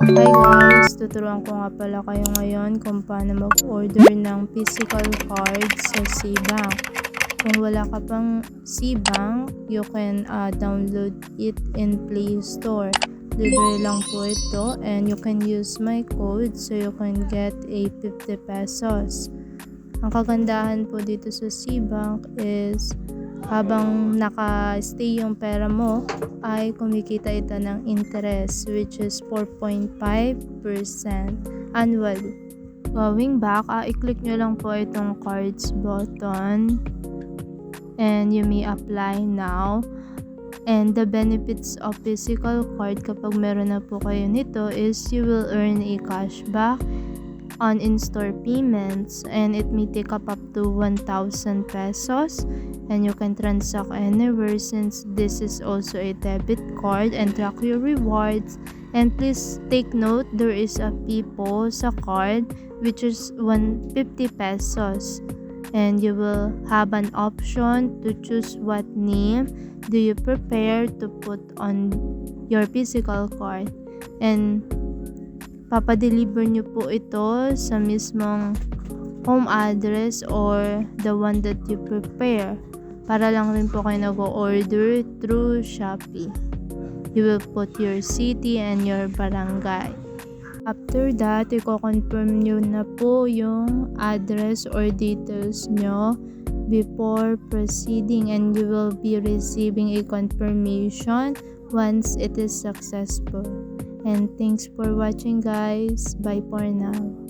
Hi guys! Tuturuan ko nga pala kayo ngayon kung paano mag-order ng physical cards sa Seabank. Kung wala ka pang Seabank, you can download it in Play Store. Libre lang po ito and you can use my code so you can get a 50 pesos. Ang kagandahan po dito sa Seabank is habang naka-stay yung pera mo ay kumikita ito ng interest which is 4.5% annually. Going back, i-click nyo lang po itong cards button and you may apply now. And the benefits of physical card kapag meron na po kayo nito is you will earn a cashback on in-store payments and it may take up to 1,000 pesos and you can transact anywhere since this is also a debit card and track your rewards. And please take note, there is a fee po sa card which is 150 pesos and you will have an option to choose what name do you prepare to put on your physical card and papadeliver nyo po ito sa mismong home address or the one that you prepare. Para lang rin po kayo nag-order through Shopee. You will put your city and your barangay. After that, i-confirm nyo na po yung address or details nyo before proceeding and you will be receiving a confirmation once it is successful. And thanks for watching guys. Bye for now.